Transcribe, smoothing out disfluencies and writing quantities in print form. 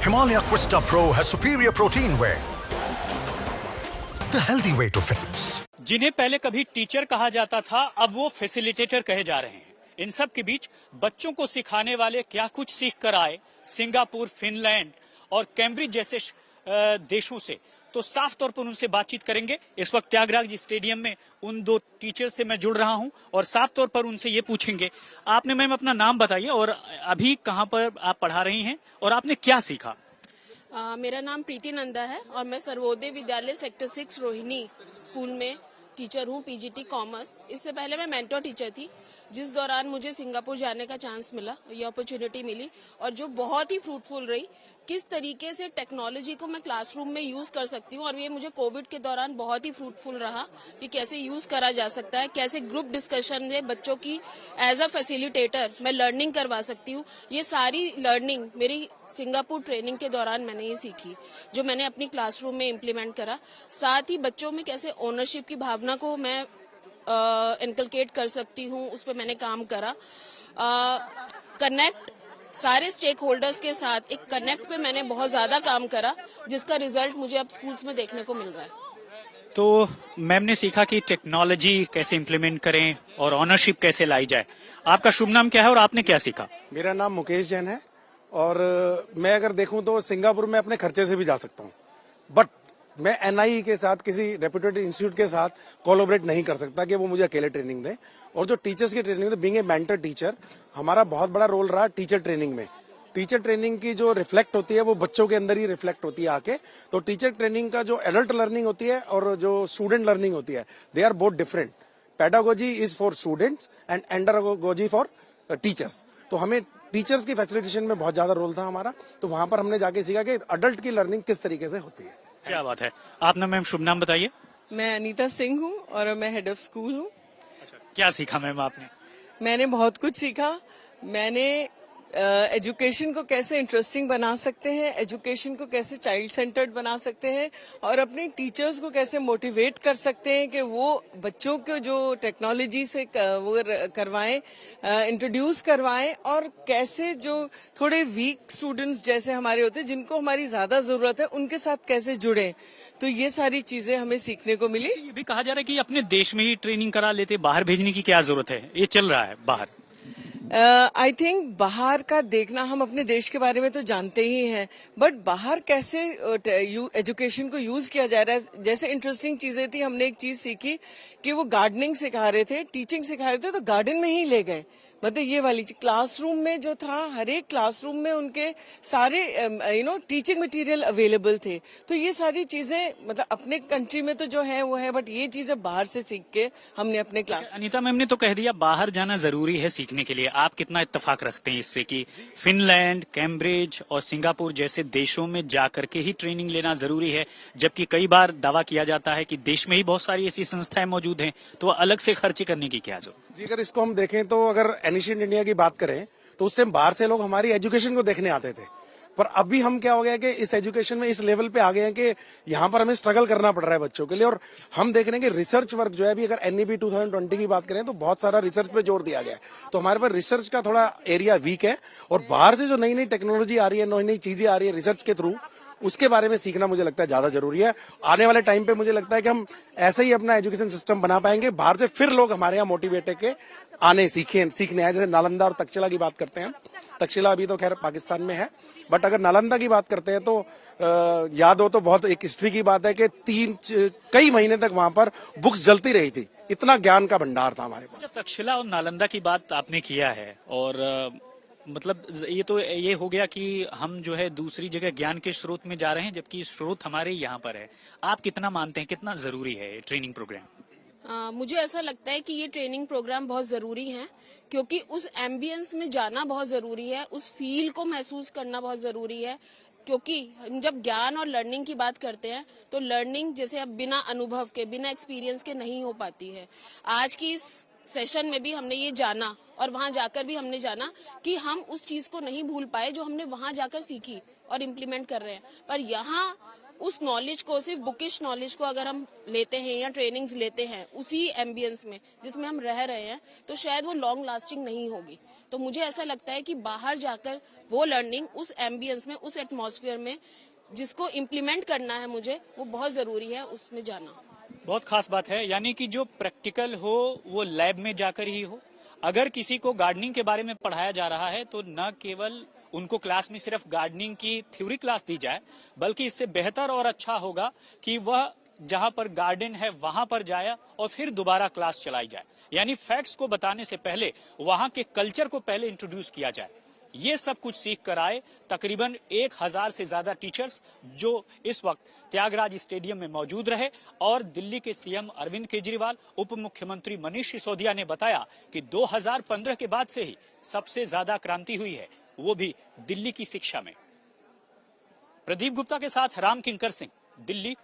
Himalaya Quista Pro has superior protein whey. The healthy way to fitness. जिन्हें पहले कभी teacher कहा जाता था, अब वो फैसिलिटेटर कहे जा रहे हैं। इन सब के बीच बच्चों को सिखाने वाले क्या कुछ सीख कर आए सिंगापुर, फिनलैंड और कैम्ब्रिज जैसे देशों से, तो साफ तौर पर उनसे बातचीत करेंगे। इस वक्त त्यागराज स्टेडियम में उन दो टीचर से मैं जुड़ रहा हूं और साफ तौर पर उनसे ये पूछेंगे, आपने मैम अपना नाम बताइए और अभी कहां पर आप पढ़ा रही हैं और आपने क्या सीखा? मेरा नाम प्रीति नंदा है और मैं सर्वोदय विद्यालय सेक्टर 6 रोहिणी स्कूल में टीचर हूँ, पीजीटी कॉमर्स। इससे पहले मैं मेंटर टीचर थी, जिस दौरान मुझे सिंगापुर जाने का चांस मिला, ये अपॉर्चुनिटी मिली और जो बहुत ही फ्रूटफुल रही। किस तरीके से टेक्नोलॉजी को मैं क्लासरूम में यूज कर सकती हूँ और ये मुझे कोविड के दौरान बहुत ही फ्रूटफुल रहा कि कैसे यूज करा जा सकता है, कैसे ग्रुप डिस्कशन में बच्चों की एज अ फैसिलिटेटर मैं लर्निंग करवा सकती हूँ। ये सारी लर्निंग मेरी सिंगापुर ट्रेनिंग के दौरान मैंने ये सीखी, जो मैंने अपनी क्लासरूम में इम्प्लीमेंट करा। साथ ही बच्चों में कैसे ओनरशिप की भावना को मैं इनकलकेट कर सकती हूँ, उस पर मैंने काम करा। कनेक्ट सारे स्टेक होल्डर्स के साथ एक कनेक्ट पे मैंने बहुत ज्यादा काम करा, जिसका रिजल्ट मुझे अब स्कूल्स में देखने को मिल रहा है। तो मैम ने सीखा कि टेक्नोलॉजी कैसे इम्प्लीमेंट करें और ओनरशिप कैसे लाई जाए। आपका शुभ नाम क्या है और आपने क्या सीखा? मेरा नाम मुकेश जैन है और मैं अगर देखूं तो सिंगापुर में अपने खर्चे से भी जा सकता हूं, बट मैं एनआई के साथ, किसी रेप्यूटेड इंस्टीट्यूट के साथ कोलैबोरेट नहीं कर सकता कि वो मुझे अकेले ट्रेनिंग दें। और जो टीचर्स की training, being a mentor teacher, हमारा बहुत बड़ा रोल रहा टीचर ट्रेनिंग में। टीचर ट्रेनिंग की जो रिफ्लेक्ट होती है वो बच्चों के अंदर ही रिफ्लेक्ट होती है आके। तो टीचर ट्रेनिंग का जो एडल्ट लर्निंग होती है और जो स्टूडेंट लर्निंग होती है, they are both different. Pedagogy is for students and andragogy for teachers. तो हमें टीचर्स की फैसिलिटेशन में बहुत ज्यादा रोल था हमारा, तो वहां पर हमने जाके सीखा कि अडल्ट की लर्निंग किस तरीके से होती है। क्या बात है। आपने मैम शुभ नाम बताइए। मैं अनीता सिंह हूँ और मैं हेड ऑफ स्कूल हूँ। क्या सीखा मैम आपने? मैंने बहुत कुछ सीखा। मैंने एजुकेशन को कैसे इंटरेस्टिंग बना सकते हैं, एजुकेशन को कैसे चाइल्ड सेंटर्ड बना सकते हैं और अपने टीचर्स को कैसे मोटिवेट कर सकते हैं कि वो बच्चों को जो टेक्नोलॉजी से वो करवाएं, इंट्रोड्यूस करवाएं, और कैसे जो थोड़े वीक स्टूडेंट्स जैसे हमारे होते हैं, जिनको हमारी ज्यादा जरूरत है, उनके साथ कैसे जुड़े। तो ये सारी चीजें हमें सीखने को मिली। ये भी कहा जा रहा है कि अपने देश में ही ट्रेनिंग करा लेते, बाहर भेजने की क्या जरूरत है? ये चल रहा है बाहर। आई थिंक बाहर का देखना, हम अपने देश के बारे में तो जानते ही हैं, बट बाहर कैसे एजुकेशन को यूज किया जा रहा है। जैसे इंटरेस्टिंग चीजें थी, हमने एक चीज सीखी कि वो गार्डनिंग सिखा रहे थे, टीचिंग सिखा रहे थे, तो गार्डन में ही ले गए। मतलब ये वाली क्लासरूम में जो था, हर एक क्लासरूम में उनके सारे टीचिंग मटेरियल अवेलेबल थे। तो ये सारी चीजें मतलब अपने कंट्री में तो जो है वो है, बट ये चीजें बाहर से सीख के हमने अपने क्लास। अनीता मैम ने तो कह दिया बाहर जाना जरूरी है सीखने के लिए। आप कितना इत्तेफाक रखते हैं इससे कि फिनलैंड, कैम्ब्रिज और सिंगापुर जैसे देशों में जाकर के ही ट्रेनिंग लेना जरूरी है, जबकि कई बार दावा किया जाता है कि देश में ही बहुत सारी ऐसी संस्थाएं मौजूद हैं, तो अलग से खर्चे करने की क्या जरूरत? जी, अगर इसको हम देखें तो अगर एनिशिएंट इंडिया की बात करें तो उससे बाहर से लोग हमारी एजुकेशन को देखने आते थे, पर अभी हम क्या हो गया कि इस एजुकेशन में इस लेवल पे आ गए हैं कि यहाँ पर हमें स्ट्रगल करना पड़ रहा है बच्चों के लिए। और हम देख रहे हैं कि रिसर्च वर्क जो है, अभी अगर एनईपी 2020 की बात करें तो बहुत सारा रिसर्च पे जोर दिया गया है, तो हमारे पास रिसर्च का थोड़ा एरिया वीक है। और बाहर से जो नई नई टेक्नोलॉजी आ रही है, नई नई चीजें आ रही है रिसर्च के थ्रू, उसके बारे में सीखना मुझे लगता है ज्यादा जरूरी है। आने वाले टाइम पे मुझे लगता है कि हम ऐसे ही अपना एजुकेशन सिस्टम बना पाएंगे, बाहर से फिर लोग हमारे यहाँ मोटिवेट के आने सीखने आए। जैसे नालंदा और तक्षशिला की बात करते हैं, तक्षशिला अभी तो खैर पाकिस्तान में है, बट अगर नालंदा की बात करते हैं तो याद हो तो बहुत एक हिस्ट्री की बात है कि कई महीने तक वहां पर बुक्स जलती रही थी, इतना ज्ञान का भंडार था हमारे पास। तक्षशिला और नालंदा की बात आपने किया है और मतलब ये हो गया कि हम जो है दूसरी जगह ज्ञान के स्रोत में जा रहे हैं, जबकि स्रोत हमारे यहाँ पर है। आप कितना मानते हैं, कितना जरूरी है ट्रेनिंग प्रोग्राम? मुझे ऐसा लगता है कि ये ट्रेनिंग प्रोग्राम बहुत जरूरी है, क्योंकि उस एम्बियंस में जाना बहुत जरूरी है, उस फील को महसूस करना बहुत जरूरी है। क्योंकि हम जब ज्ञान और लर्निंग की बात करते हैं तो लर्निंग जैसे अब बिना अनुभव के, बिना एक्सपीरियंस के नहीं हो पाती है। आज की इस सेशन में भी हमने ये जाना और वहां जाकर भी हमने जाना कि हम उस चीज को नहीं भूल पाए जो हमने वहां जाकर सीखी और इम्प्लीमेंट कर रहे हैं। पर यहाँ उस नॉलेज को, सिर्फ बुकिश नॉलेज को अगर हम लेते हैं या ट्रेनिंग्स लेते हैं उसी एम्बियंस में जिसमें हम रह रहे हैं, तो शायद वो लॉन्ग लास्टिंग नहीं होगी। तो मुझे ऐसा लगता है कि बाहर जाकर वो लर्निंग उस एम्बियंस में, उस एटमॉस्फेयर में जिसको इम्प्लीमेंट करना है मुझे, वो बहुत जरूरी है उसमें जाना। बहुत खास बात है, यानी कि जो प्रैक्टिकल हो वो लैब में जाकर ही हो। अगर किसी को गार्डनिंग के बारे में पढ़ाया जा रहा है तो न केवल उनको क्लास में सिर्फ गार्डनिंग की थ्योरी क्लास दी जाए, बल्कि इससे बेहतर और अच्छा होगा कि वह जहां पर गार्डन है वहां पर जाए और फिर दोबारा क्लास चलाई जाए। यानी फैक्ट्स को बताने से पहले वहां के कल्चर को पहले इंट्रोड्यूस किया जाए। ये सब कुछ सीख कर आए तकरीबन 1000 से ज्यादा टीचर्स जो इस वक्त त्यागराज स्टेडियम में मौजूद रहे। और दिल्ली के सीएम अरविंद केजरीवाल, उप मुख्यमंत्री मनीष सिसोदिया ने बताया कि 2015 के बाद से ही सबसे ज्यादा क्रांति हुई है, वो भी दिल्ली की शिक्षा में। प्रदीप गुप्ता के साथ राम किंकर सिंह, दिल्ली।